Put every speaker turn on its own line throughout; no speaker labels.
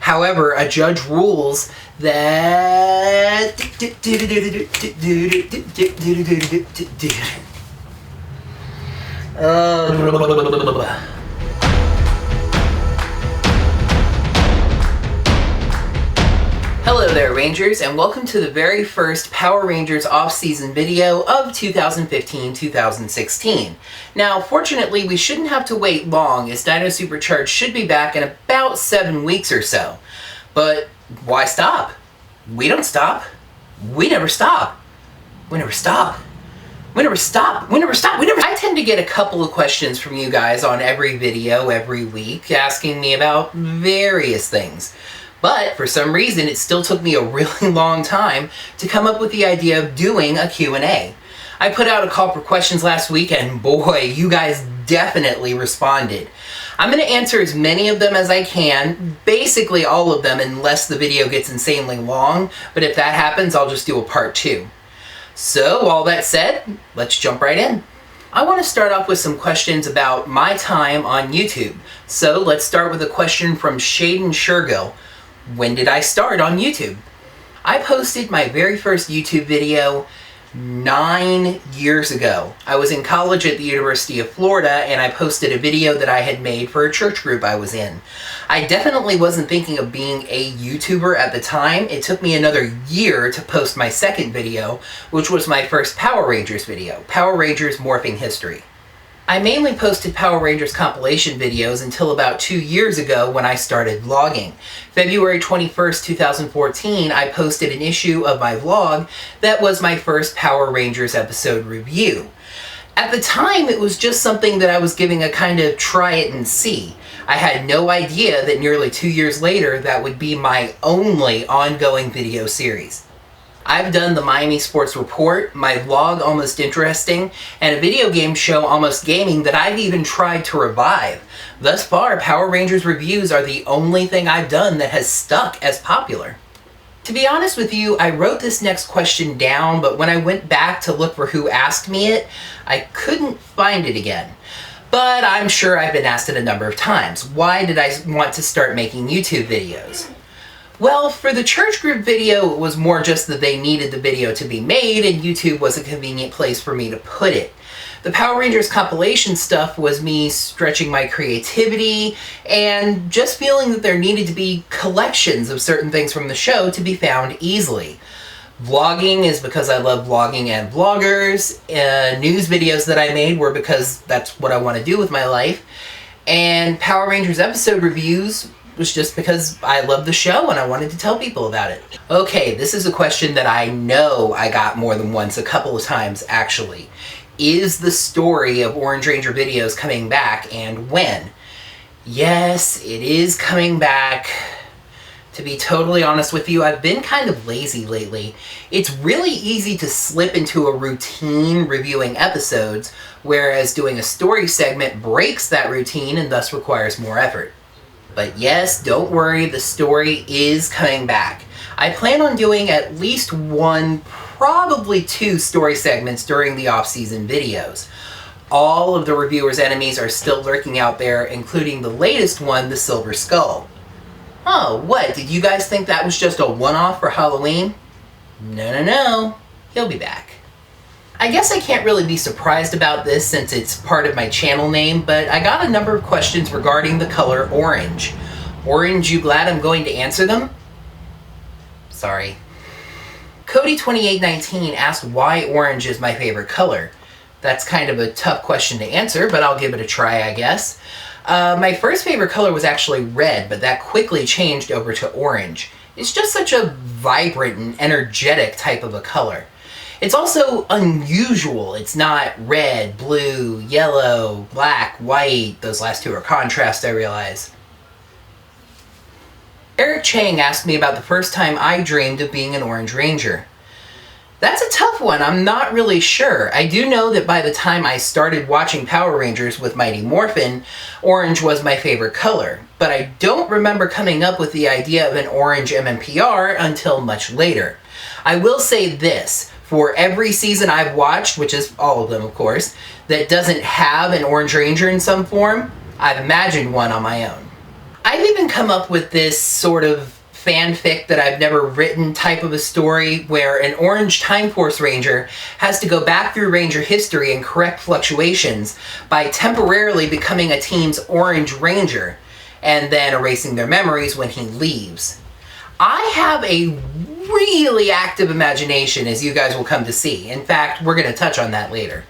However, a judge rules that... Hello there, Rangers, and welcome to the very first Power Rangers off-season video of 2015-2016. Now, fortunately, we shouldn't have to wait long, as Dino Supercharged should be back in about 7 weeks or so. But why stop? We don't stop. We never stop. We never stop. We never stop. We never stop. We never. I tend to get a couple of questions from you guys on every video, every week, asking me about various things. But for some reason, it still took me a really long time to come up with the idea of doing a Q&A. I put out a call for questions last week, and boy, you guys definitely responded. I'm going to answer as many of them as I can, basically all of them, unless the video gets insanely long, but if that happens, I'll just do a part 2. So, all that said, let's jump right in. I want to start off with some questions about my time on YouTube. So, let's start with a question from Shaden Shergill. When did I start on YouTube? I posted my very first YouTube video 9 years ago. I was in college at the University of Florida, and I posted a video that I had made for a church group I was in. I definitely wasn't thinking of being a YouTuber at the time. It took me another year to post my second video, which was my first Power Rangers video, Power Rangers Morphing History. I mainly posted Power Rangers compilation videos until about 2 years ago when I started vlogging. February 21st, 2014, I posted an issue of my vlog that was my first Power Rangers episode review. At the time, it was just something that I was giving a kind of try it and see. I had no idea that nearly 2 years later, that would be my only ongoing video series. I've done the Miami Sports Report, my vlog Almost Interesting, and a video game show Almost Gaming that I've even tried to revive. Thus far, Power Rangers reviews are the only thing I've done that has stuck as popular. To be honest with you, I wrote this next question down, but when I went back to look for who asked me it, I couldn't find it again. But I'm sure I've been asked it a number of times. Why did I want to start making YouTube videos? Well, for the church group video, it was more just that they needed the video to be made, and YouTube was a convenient place for me to put it. The Power Rangers compilation stuff was me stretching my creativity, and just feeling that there needed to be collections of certain things from the show to be found easily. Vlogging is because I love vlogging and vloggers. News videos that I made were because that's what I want to do with my life. And Power Rangers episode reviews was just because I love the show and I wanted to tell people about it. Okay, this is a question that I know I got more than once, a couple of times actually. Is the story of Orange Ranger Videos coming back, and when? Yes, it is coming back. To be totally honest with you, I've been kind of lazy lately. It's really easy to slip into a routine reviewing episodes, whereas doing a story segment breaks that routine and thus requires more effort. But yes, don't worry, the story is coming back. I plan on doing at least 1, probably 2 story segments during the off-season videos. All of the reviewers' enemies are still lurking out there, including the latest one, the Silver Skull. Oh, what? Did you guys think that was just a one-off for Halloween? No. He'll be back. I guess I can't really be surprised about this since it's part of my channel name, but I got a number of questions regarding the color orange. Orange, you glad I'm going to answer them? Sorry. Cody2819 asked why orange is my favorite color. That's kind of a tough question to answer, but I'll give it a try, I guess. My first favorite color was actually red, but that quickly changed over to orange. It's just such a vibrant and energetic type of a color. It's also unusual. It's not red, blue, yellow, black, white. Those last two are contrast, I realize. Eric Chang asked me about the first time I dreamed of being an Orange Ranger. That's a tough one. I'm not really sure. I do know that by the time I started watching Power Rangers with Mighty Morphin, orange was my favorite color. But I don't remember coming up with the idea of an orange MMPR until much later. I will say this. For every season I've watched, which is all of them of course, that doesn't have an Orange Ranger in some form, I've imagined one on my own. I've even come up with this sort of fanfic that I've never written type of a story where an orange Time Force Ranger has to go back through Ranger history and correct fluctuations by temporarily becoming a team's Orange Ranger and then erasing their memories when he leaves. I have a really active imagination, as you guys will come to see. In fact, we're going to touch on that later.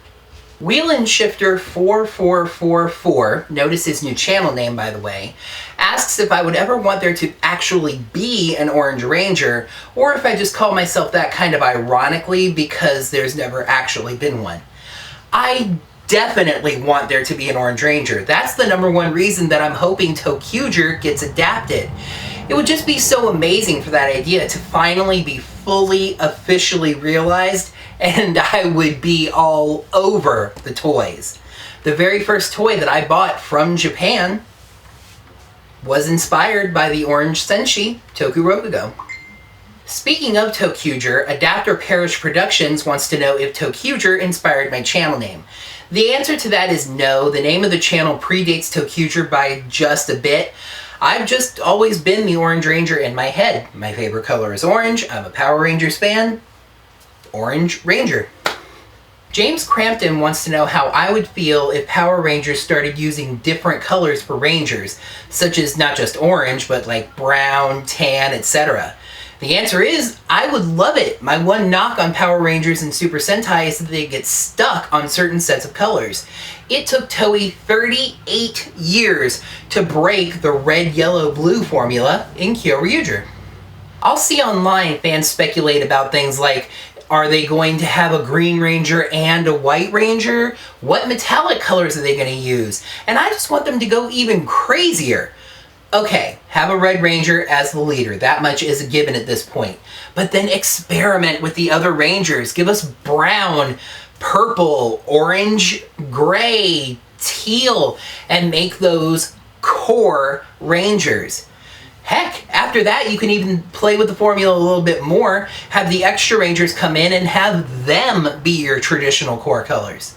Wheelin' Shifter 4444, notice his new channel name by the way, asks if I would ever want there to actually be an Orange Ranger, or if I just call myself that kind of ironically because there's never actually been one. I definitely want there to be an Orange Ranger. That's the #1 reason that I'm hoping ToQger gets adapted. It would just be so amazing for that idea to finally be fully, officially realized, and I would be all over the toys. The very first toy that I bought from Japan was inspired by the Orange Senshi Toku Rokugo. Speaking of ToQger, Adapter Parish Productions wants to know if ToQger inspired my channel name. The answer to that is no. The name of the channel predates ToQger by just a bit. I've just always been the Orange Ranger in my head. My favorite color is orange. I'm a Power Rangers fan. Orange Ranger. James Crampton wants to know how I would feel if Power Rangers started using different colors for Rangers, such as not just orange, but like brown, tan, etc. The answer is, I would love it. My one knock on Power Rangers and Super Sentai is that they get stuck on certain sets of colors. It took Toei 38 years to break the red, yellow, blue formula in Kyoryuger. I'll see online fans speculate about things like, are they going to have a Green Ranger and a White Ranger? What metallic colors are they going to use? And I just want them to go even crazier. Okay, have a Red Ranger as the leader. That much is a given at this point. But then experiment with the other Rangers. Give us brown, purple, orange, gray, teal, and make those core Rangers. Heck, after that you can even play with the formula a little bit more, have the extra Rangers come in and have them be your traditional core colors.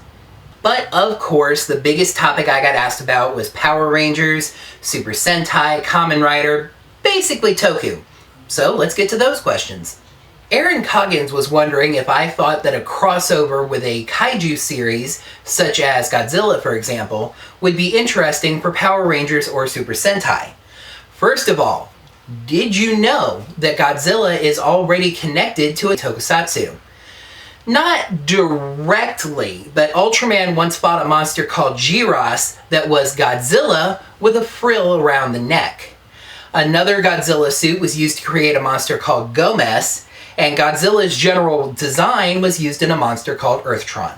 But of course, the biggest topic I got asked about was Power Rangers, Super Sentai, Kamen Rider, basically Toku. So let's get to those questions. Aaron Coggins was wondering if I thought that a crossover with a kaiju series, such as Godzilla for example, would be interesting for Power Rangers or Super Sentai. First of all, did you know that Godzilla is already connected to a tokusatsu? Not directly, but Ultraman once fought a monster called Jiros that was Godzilla with a frill around the neck. Another Godzilla suit was used to create a monster called Gomez, and Godzilla's general design was used in a monster called Earthtron.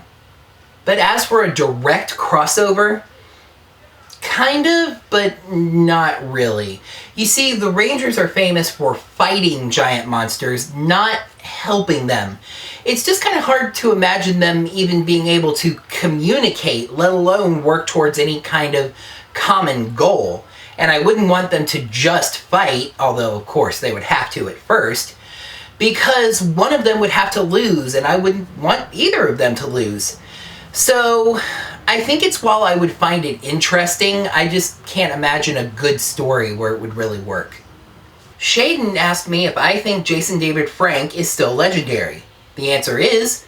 But as for a direct crossover, kind of, but not really. You see, the Rangers are famous for fighting giant monsters, not helping them. It's just kind of hard to imagine them even being able to communicate, let alone work towards any kind of common goal. And I wouldn't want them to just fight, although of course they would have to at first, because one of them would have to lose, and I wouldn't want either of them to lose. So I think it's while I would find it interesting, I just can't imagine a good story where it would really work. Shaden asked me if I think Jason David Frank is still legendary. The answer is,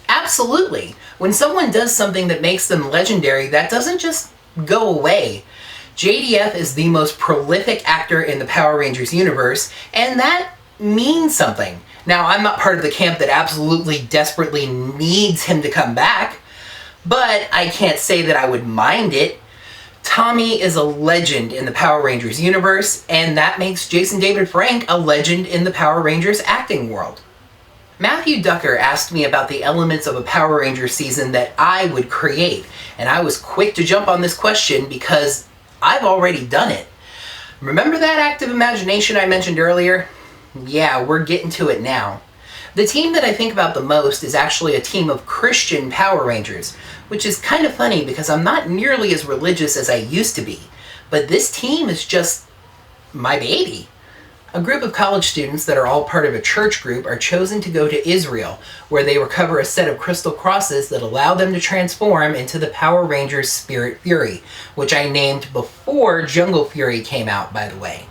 absolutely. When someone does something that makes them legendary, that doesn't just go away. JDF is the most prolific actor in the Power Rangers universe, and that means something. Now, I'm not part of the camp that absolutely desperately needs him to come back, but I can't say that I would mind it. Tommy is a legend in the Power Rangers universe, and that makes Jason David Frank a legend in the Power Rangers acting world. Matthew Ducker asked me about the elements of a Power Rangers season that I would create, and I was quick to jump on this question because I've already done it. Remember that active imagination I mentioned earlier? Yeah, we're getting to it now. The team that I think about the most is actually a team of Christian Power Rangers, which is kind of funny because I'm not nearly as religious as I used to be. But this team is just my baby. A group of college students that are all part of a church group are chosen to go to Israel, where they recover a set of crystal crosses that allow them to transform into the Power Rangers Spirit Fury, which I named before Jungle Fury came out, by the way.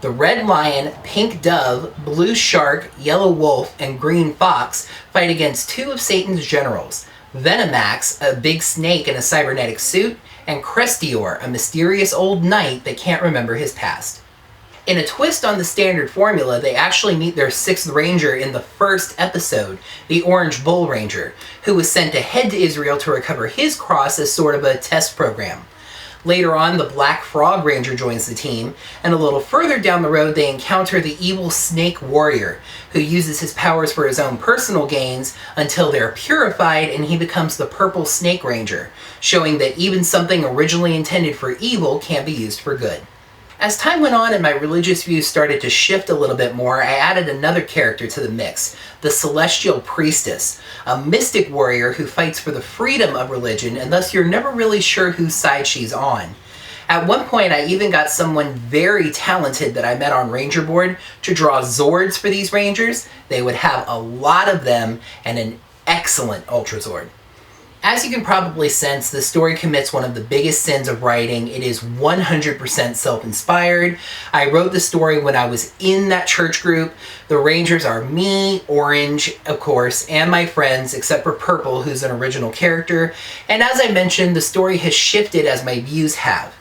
The Red Lion, Pink Dove, Blue Shark, Yellow Wolf, and Green Fox fight against two of Satan's generals, Venomax, a big snake in a cybernetic suit, and Crestior, a mysterious old knight that can't remember his past. In a twist on the standard formula, they actually meet their sixth ranger in the first episode, the Orange Bull Ranger, who was sent ahead to Israel to recover his cross as sort of a test program. Later on, the Black Frog Ranger joins the team, and a little further down the road they encounter the evil Snake Warrior, who uses his powers for his own personal gains until they're purified and he becomes the Purple Snake Ranger, showing that even something originally intended for evil can be used for good. As time went on and my religious views started to shift a little bit more, I added another character to the mix, the Celestial Priestess, a mystic warrior who fights for the freedom of religion, and thus you're never really sure whose side she's on. At one point, I even got someone very talented that I met on Ranger Board to draw Zords for these Rangers. They would have a lot of them and an excellent Ultra Zord. As you can probably sense, the story commits one of the biggest sins of writing. It is 100% self-inspired. I wrote the story when I was in that church group. The Rangers are me, Orange, of course, and my friends, except for Purple, who's an original character. And as I mentioned, the story has shifted as my views have.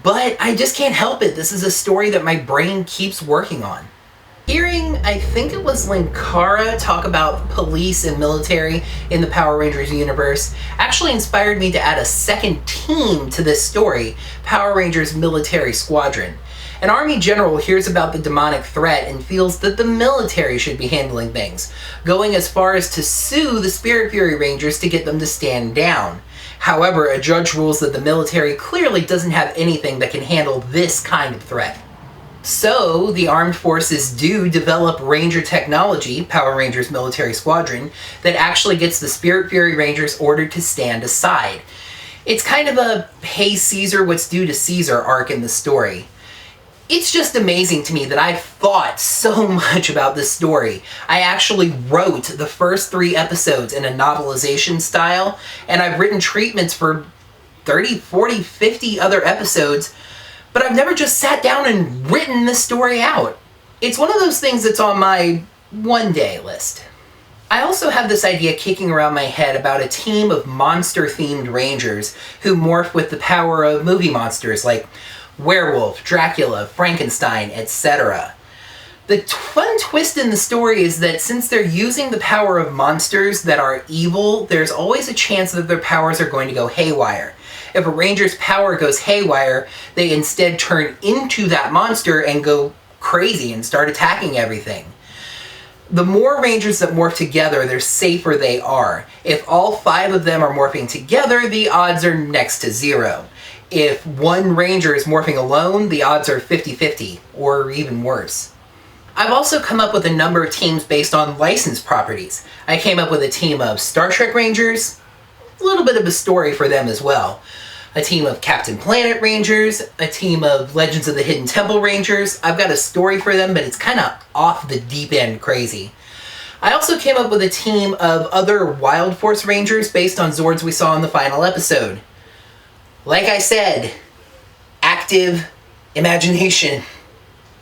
But I just can't help it. This is a story that my brain keeps working on. Hearing, I think it was Linkara, talk about police and military in the Power Rangers universe actually inspired me to add a second team to this story, Power Rangers Military Squadron. An army general hears about the demonic threat and feels that the military should be handling things, going as far as to sue the Spirit Fury Rangers to get them to stand down. However, a judge rules that the military clearly doesn't have anything that can handle this kind of threat. So, the armed forces do develop Ranger technology, Power Rangers Military Squadron, that actually gets the Spirit Fury Rangers ordered to stand aside. It's kind of a "Hey Caesar, what's due to Caesar" arc in the story. It's just amazing to me that I've thought so much about this story. I actually wrote the first 3 episodes in a novelization style, and I've written treatments for 30, 40, 50 other episodes, but I've never just sat down and written this story out. It's one of those things that's on my one-day list. I also have this idea kicking around my head about a team of monster-themed rangers who morph with the power of movie monsters like werewolf, Dracula, Frankenstein, etc. The fun twist in the story is that since they're using the power of monsters that are evil, there's always a chance that their powers are going to go haywire. If a ranger's power goes haywire, they instead turn into that monster and go crazy and start attacking everything. The more rangers that morph together, the safer they are. If all 5 of them are morphing together, the odds are next to 0. If one ranger is morphing alone, the odds are 50-50, or even worse. I've also come up with a number of teams based on licensed properties. I came up with a team of Star Trek Rangers, a little bit of a story for them as well. A team of Captain Planet Rangers, a team of Legends of the Hidden Temple Rangers. I've got a story for them, but it's kind of off the deep end crazy. I also came up with a team of other Wild Force Rangers based on Zords we saw in the final episode. Like I said, active imagination.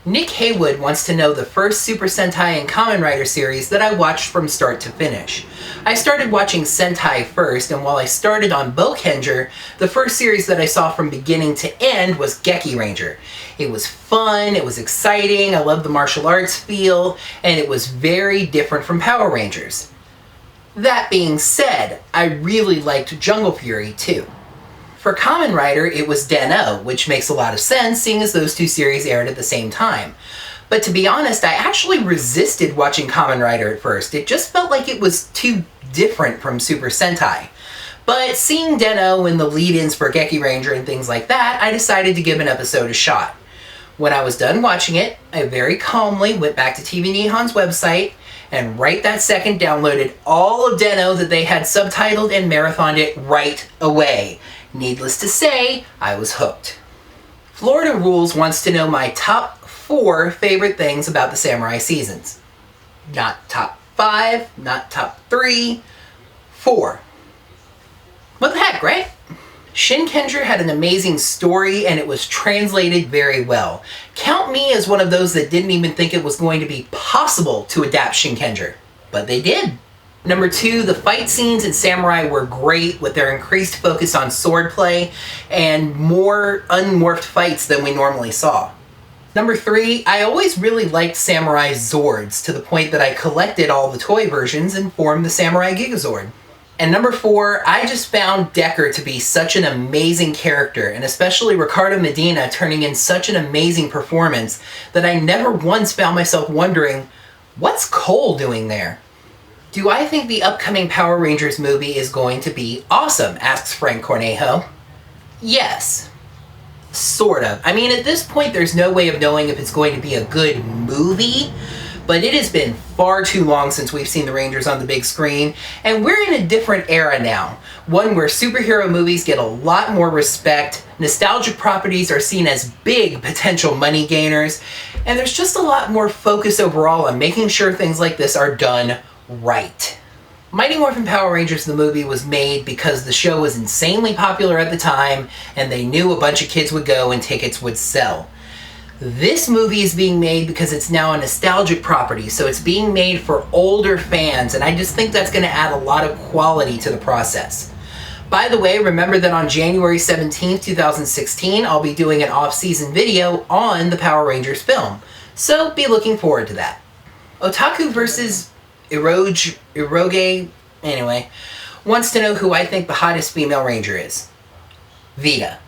Nick Haywood wants to know the first Super Sentai and Kamen Rider series that I watched from start to finish. I started watching Sentai first, and while I started on Bokenger, the first series that I saw from beginning to end was Geki Ranger. It was fun, it was exciting, I loved the martial arts feel, and it was very different from Power Rangers. That being said, I really liked Jungle Fury too. For Kamen Rider, it was Den-O, which makes a lot of sense, seeing as those 2 series aired at the same time. But to be honest, I actually resisted watching Kamen Rider at first. It just felt like it was too different from Super Sentai. But seeing Den-O and the lead-ins for Geki Ranger and things like that, I decided to give an episode a shot. When I was done watching it, I very calmly went back to TV Nihon's website and right that second downloaded all of Den-O that they had subtitled and marathoned it right away. Needless to say, I was hooked. Florida Rules wants to know my top 4 favorite things about the samurai seasons. Not top 5, not top 3, 4. What the heck, right? Shinkenger had an amazing story and it was translated very well. Count me as one of those that didn't even think it was going to be possible to adapt Shinkenger, but they did. Number 2, the fight scenes in Samurai were great with their increased focus on swordplay and more unmorphed fights than we normally saw. Number 3, I always really liked Samurai Zords to the point that I collected all the toy versions and formed the Samurai Gigazord. And number 4, I just found Decker to be such an amazing character, and especially Ricardo Medina turning in such an amazing performance that I never once found myself wondering, what's Cole doing there? Do I think the upcoming Power Rangers movie is going to be awesome? Asks Frank Cornejo. Yes. Sort of. I mean, at this point, there's no way of knowing if it's going to be a good movie, but it has been far too long since we've seen the Rangers on the big screen, and we're in a different era now. One where superhero movies get a lot more respect, nostalgic properties are seen as big potential money gainers, and there's just a lot more focus overall on making sure things like this are done right. Mighty Morphin Power Rangers the movie was made because the show was insanely popular at the time and they knew a bunch of kids would go and tickets would sell. This movie is being made because it's now a nostalgic property, so it's being made for older fans, and I just think that's going to add a lot of quality to the process. By the way, remember that on January 17th, 2016, I'll be doing an off-season video on the Power Rangers film, so be looking forward to that. Otaku versus Eroge, anyway, wants to know who I think the hottest female ranger is. Vita.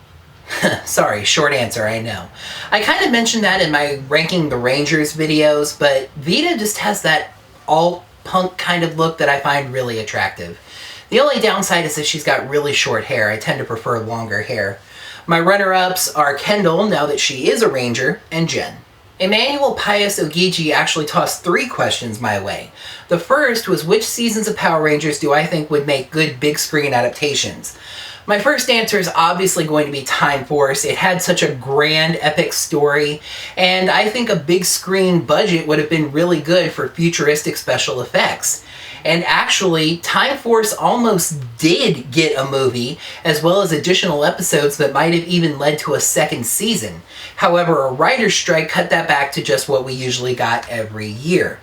Sorry, short answer, I know. I kind of mentioned that in my Ranking the Rangers videos, but Vita just has that alt-punk kind of look that I find really attractive. The only downside is that she's got really short hair. I tend to prefer longer hair. My runner-ups are Kendall, now that she is a ranger, and Jen. Emmanuel Pius Ogigi actually tossed 3 questions my way. The first was, which seasons of Power Rangers do I think would make good big screen adaptations? My first answer is obviously going to be Time Force. It had such a grand, epic story, and I think a big screen budget would have been really good for futuristic special effects. And actually, Time Force almost did get a movie, as well as additional episodes that might have even led to a second season. However, a writer's strike cut that back to just what we usually got every year.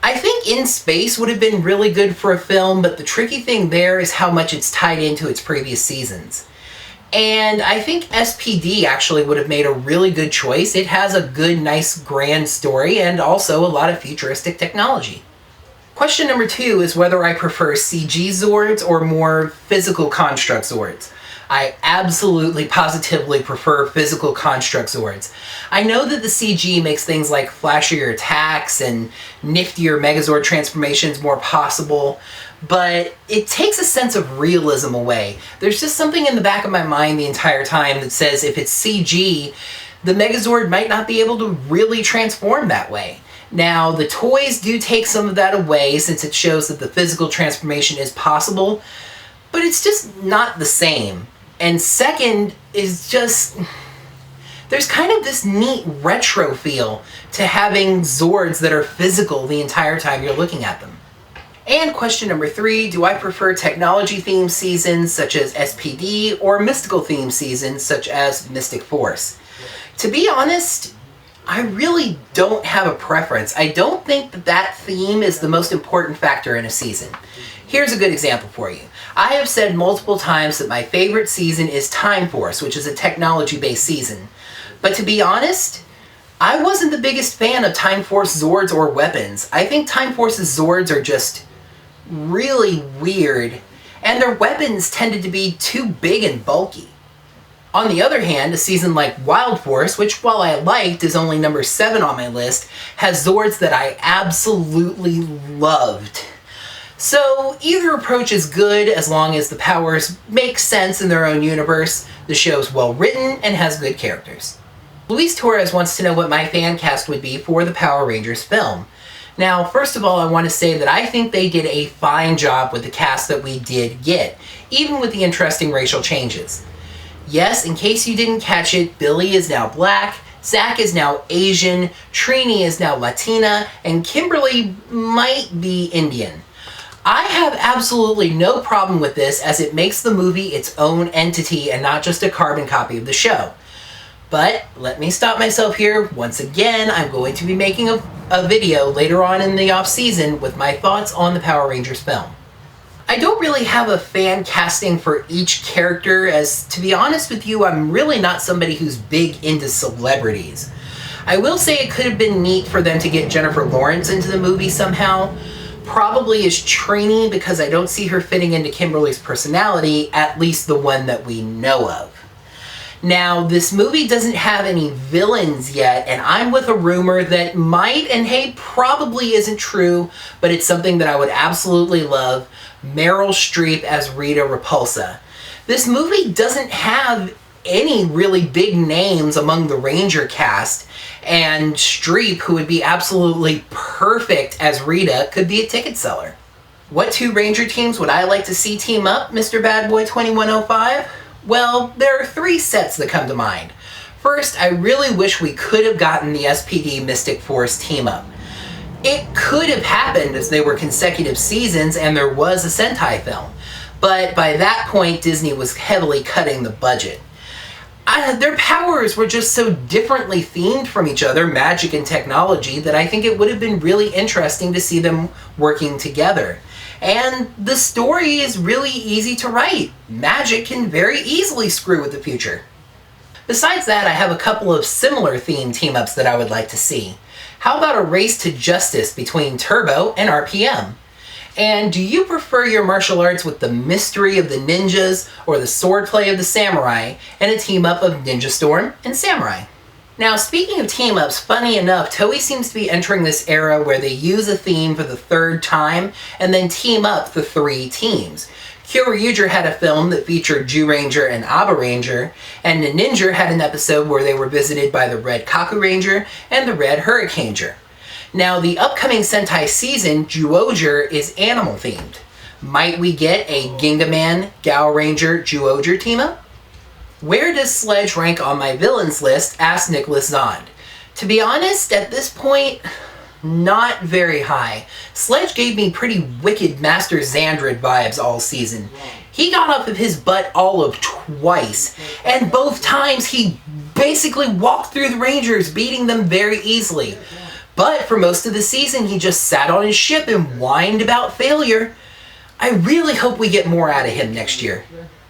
I think In Space would have been really good for a film, but the tricky thing there is how much it's tied into its previous seasons. And I think SPD actually would have made a really good choice. It has a good, nice, grand story and also a lot of futuristic technology. Question number 2 is whether I prefer CG Zords or more physical construct Zords. I absolutely, positively prefer physical construct Zords. I know that the CG makes things like flashier attacks and niftier Megazord transformations more possible, but it takes a sense of realism away. There's just something in the back of my mind the entire time that says if it's CG, the Megazord might not be able to really transform that way. Now, the toys do take some of that away since it shows that the physical transformation is possible, but it's just not the same. And second is just, there's kind of this neat retro feel to having Zords that are physical the entire time you're looking at them. And question number 3, do I prefer technology-themed seasons such as SPD or mystical-themed seasons such as Mystic Force? To be honest, I really don't have a preference. I don't think that theme is the most important factor in a season. Here's a good example for you. I have said multiple times that my favorite season is Time Force, which is a technology-based season. But to be honest, I wasn't the biggest fan of Time Force Zords or weapons. I think Time Force's Zords are just really weird, and their weapons tended to be too big and bulky. On the other hand, a season like Wild Force, which while I liked is only number 7 on my list, has Zords that I absolutely loved. So either approach is good as long as the powers make sense in their own universe, the show's well written, and has good characters. Luis Torres wants to know what my fan cast would be for the Power Rangers film. Now, first of all, I want to say that I think they did a fine job with the cast that we did get, even with the interesting racial changes. Yes, in case you didn't catch it, Billy is now black, Zack is now Asian, Trini is now Latina, and Kimberly might be Indian. I have absolutely no problem with this, as it makes the movie its own entity and not just a carbon copy of the show. But let me stop myself here. Once again, I'm going to be making a video later on in the off-season with my thoughts on the Power Rangers film. I don't really have a fan casting for each character, as to be honest with you, I'm really not somebody who's big into celebrities. I will say it could have been neat for them to get Jennifer Lawrence into the movie somehow. Probably as Trini, because I don't see her fitting into Kimberly's personality, at least the one that we know of. Now, this movie doesn't have any villains yet, and I'm with a rumor that might, and hey, probably isn't true, but it's something that I would absolutely love: Meryl Streep as Rita Repulsa. This movie doesn't have any really big names among the Ranger cast, and Streep, who would be absolutely perfect as Rita, could be a ticket seller. What two Ranger teams would I like to see team up, Mr. Bad Boy 2105? Well, there are three sets that come to mind. First, I really wish we could have gotten the SPD Mystic Force team up. It could have happened as they were consecutive seasons and there was a Sentai film, but by that point Disney was heavily cutting the budget. Their powers were just so differently themed from each other, magic and technology, that I think it would have been really interesting to see them working together. And the story is really easy to write. Magic can very easily screw with the future. Besides that, I have a couple of similar themed team-ups that I would like to see. How about a race to justice between Turbo and RPM? And do you prefer your martial arts with the mystery of the ninjas or the swordplay of the samurai, and a team-up of Ninja Storm and Samurai? Now, speaking of team-ups, funny enough, Toei seems to be entering this era where they use a theme for the third time and then team up the three teams. Kyoryuger had a film that featured Zyuranger and Aba Ranger, and Ninja had an episode where they were visited by the Red Kaku Ranger and the Red Hurricaneger. Now, the upcoming Sentai season, Zyuohger, is animal-themed. Might we get a Gingaman, Gao Ranger, Zyuohger team-up? Where does Sledge rank on my villains list? Asked Nicholas Zond. To be honest, at this point, not very high. Sledge gave me pretty wicked Master Xandred vibes all season. He got up of his butt all of twice, and both times he basically walked through the Rangers, beating them very easily. But for most of the season, he just sat on his ship and whined about failure. I really hope we get more out of him next year.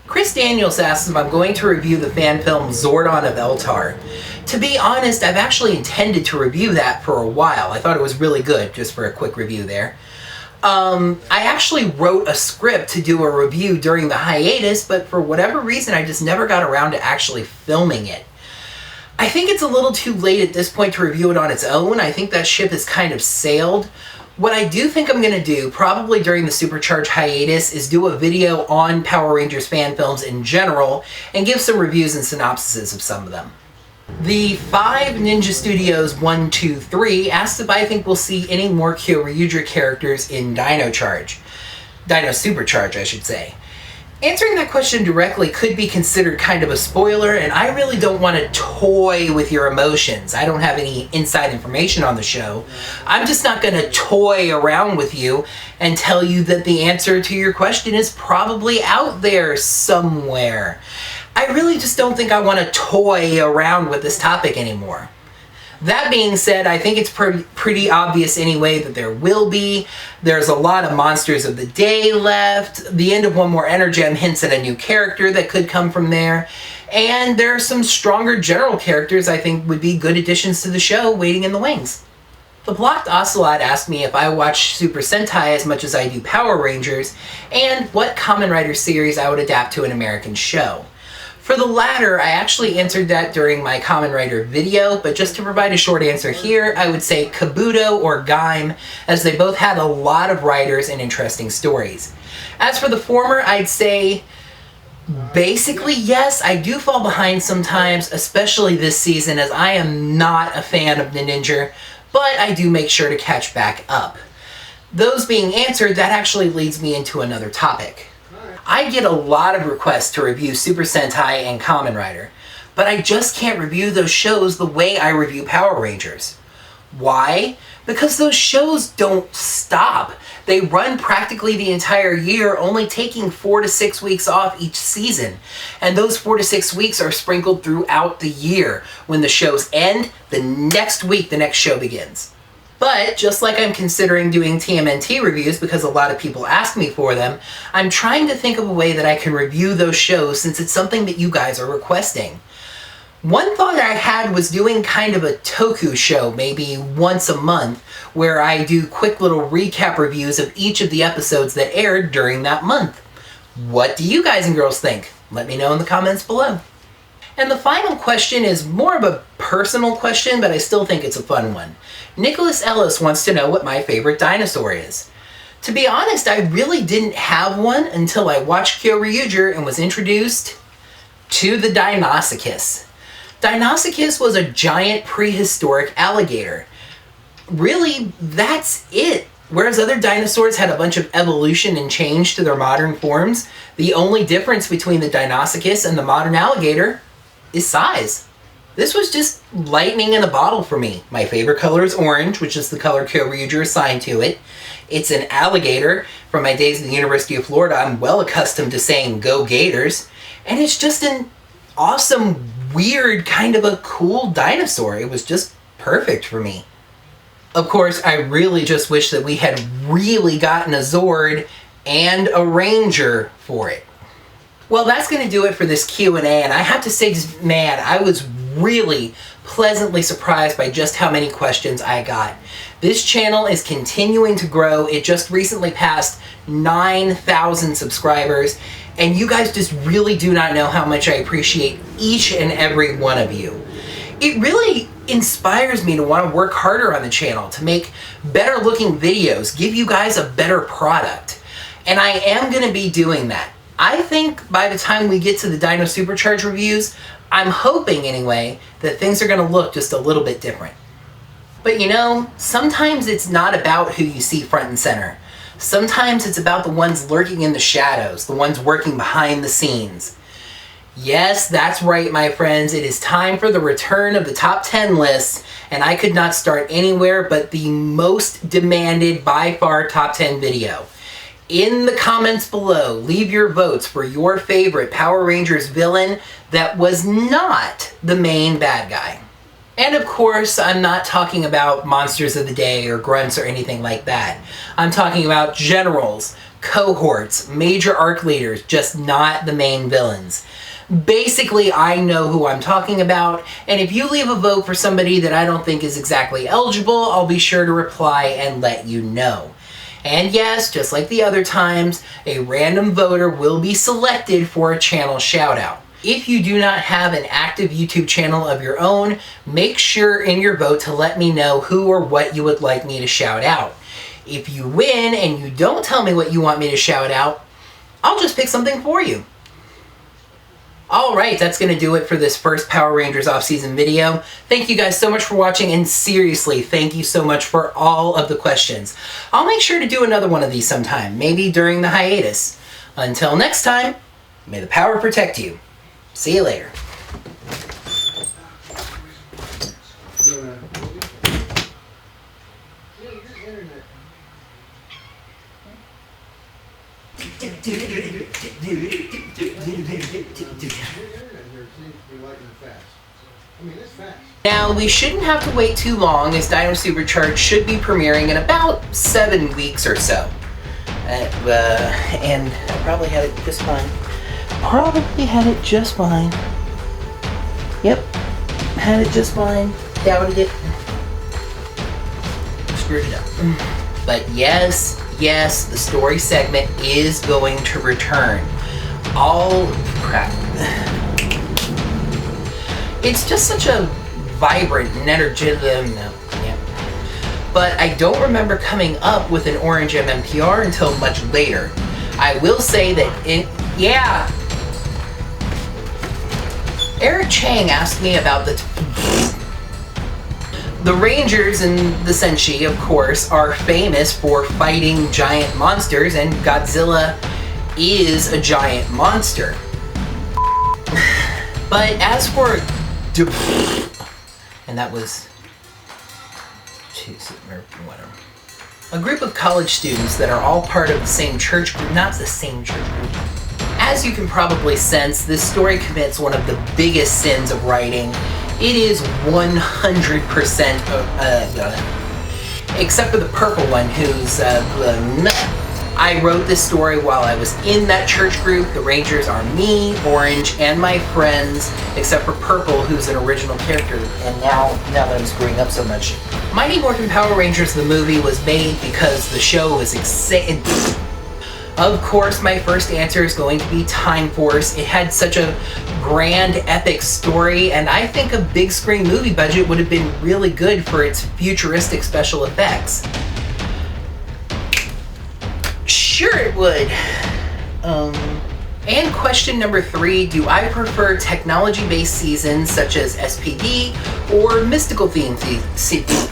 Chris Daniels asks if I'm going to review the fan film Zordon of Eltar. To be honest, I've actually intended to review that for a while. I thought it was really good, just for a quick review there. I actually wrote a script to do a review during the hiatus, but for whatever reason I just never got around to actually filming it. I think it's a little too late at this point to review it on its own. I think that ship has kind of sailed. What I do think I'm going to do, probably during the Supercharged hiatus, is do a video on Power Rangers fan films in general, and give some reviews and synopsises of some of them. The 5 Ninja Studios 123 asked if I think we'll see any more Kyoryuger characters in Dino Supercharge, I should say. Answering that question directly could be considered kind of a spoiler, and I really don't want to toy with your emotions. I don't have any inside information on the show. I'm just not going to toy around with you and tell you that the answer to your question is probably out there somewhere. I really just don't think I want to toy around with this topic anymore. That being said, I think it's pretty obvious anyway that there will be. There's a lot of Monsters of the Day left. The end of One More Energem hints at a new character that could come from there. And there are some stronger general characters I think would be good additions to the show waiting in the wings. The Blocked Ocelot asked me if I watch Super Sentai as much as I do Power Rangers, and what Kamen Rider series I would adapt to an American show. For the latter, I actually answered that during my Kamen Rider video, but just to provide a short answer here, I would say Kabuto or Gaim, as they both had a lot of writers and interesting stories. As for the former, I'd say basically yes, I do fall behind sometimes, especially this season, as I am not a fan of the Ninja, but I do make sure to catch back up. Those being answered, that actually leads me into another topic. I get a lot of requests to review Super Sentai and Kamen Rider, but I just can't review those shows the way I review Power Rangers. Why? Because those shows don't stop. They run practically the entire year, only taking 4 to 6 weeks off each season. And those 4 to 6 weeks are sprinkled throughout the year. When the shows end, the next week the next show begins. But just like I'm considering doing TMNT reviews because a lot of people ask me for them, I'm trying to think of a way that I can review those shows since it's something that you guys are requesting. One thought I had was doing kind of a toku show, maybe once a month, where I do quick little recap reviews of each of the episodes that aired during that month. What do you guys and girls think? Let me know in the comments below. And the final question is more of a personal question, but I still think it's a fun one. Nicholas Ellis wants to know what my favorite dinosaur is. To be honest, I really didn't have one until I watched Kyoryuger and was introduced to the Deinonychus. Deinonychus was a giant prehistoric alligator. Really, that's it. Whereas other dinosaurs had a bunch of evolution and change to their modern forms, the only difference between the Deinonychus and the modern alligator is size. This was just lightning in a bottle for me. My favorite color is orange, which is the color Kyoryuger assigned to it. It's an alligator. From my days at the University of Florida, I'm well accustomed to saying "Go Gators." And it's just an awesome, weird, kind of a cool dinosaur. It was just perfect for me. Of course, I really just wish that we had really gotten a Zord and a Ranger for it. Well, that's going to do it for this Q&A, and I have to say, man, I was really pleasantly surprised by just how many questions I got. This channel is continuing to grow. It just recently passed 9,000 subscribers, and you guys just really do not know how much I appreciate each and every one of you. It really inspires me to want to work harder on the channel, to make better looking videos, give you guys a better product. And I am going to be doing that. I think by the time we get to the Dino Supercharge reviews, I'm hoping anyway, that things are going to look just a little bit different. But you know, sometimes it's not about who you see front and center. Sometimes it's about the ones lurking in the shadows, the ones working behind the scenes. Yes, that's right, my friends. It is time for the return of the top 10 lists, and I could not start anywhere but the most demanded by far top 10 video. In the comments below, leave your votes for your favorite Power Rangers villain that was not the main bad guy. And of course, I'm not talking about monsters of the day or grunts or anything like that. I'm talking about generals, cohorts, major arc leaders, just not the main villains. Basically, I know who I'm talking about, and if you leave a vote for somebody that I don't think is exactly eligible, I'll be sure to reply and let you know. And yes, just like the other times, a random voter will be selected for a channel shoutout. If you do not have an active YouTube channel of your own, make sure in your vote to let me know who or what you would like me to shout out. If you win and you don't tell me what you want me to shout out, I'll just pick something for you. Alright, that's going to do it for this first Power Rangers off-season video. Thank you guys so much for watching, and seriously, thank you so much for all of the questions. I'll make sure to do another one of these sometime, maybe during the hiatus. Until next time, may the power protect you. See you later. Now, we shouldn't have to wait too long, as Dino Supercharge should be premiering in about 7 weeks or so. And I probably had it just fine. Yep, had it just fine. Doubted it. Screwed it up. But yes, the story segment is going to return. All crap. It's just such a vibrant and energetic. But I don't remember coming up with an orange MMPR until much later. I will say that Eric Chang asked me about the Rangers and the Senshi, of course, are famous for fighting giant monsters, and Godzilla is a giant monster. But as for... And that was... whatever. A group of college students that are all part of the same church group, not the same church group. As you can probably sense, this story commits one of the biggest sins of writing. It is 100%, except for the purple one, who's, I wrote this story while I was in that church group. The Rangers are me, Orange, and my friends, except for Purple, who's an original character. And now that I'm screwing up so much. Mighty Morphin Power Rangers, the movie, was made because the show was insane. Of course, my first answer is going to be Time Force. It had such a grand, epic story, and I think a big screen movie budget would have been really good for its futuristic special effects. Sure it would. And question number 3, do I prefer technology-based seasons such as SPD or mystical-themed seasons?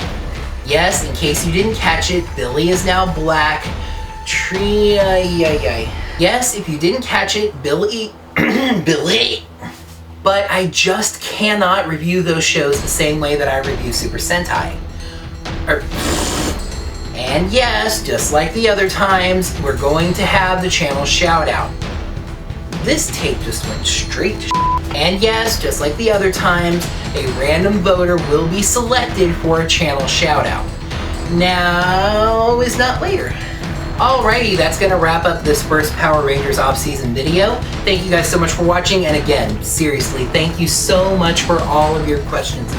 Yes, in case you didn't catch it, Billy is now black. Yes, if you didn't catch it, Billy... Billy... But I just cannot review those shows the same way that I review Super Sentai. And yes, just like the other times, we're going to have the channel shout out. This tape just went straight to And yes, just like the other times, a random voter will be selected for a channel shout out. Now is not later. Alrighty, that's gonna wrap up this first Power Rangers off-season video. Thank you guys so much for watching, and again, seriously, thank you so much for all of your questions.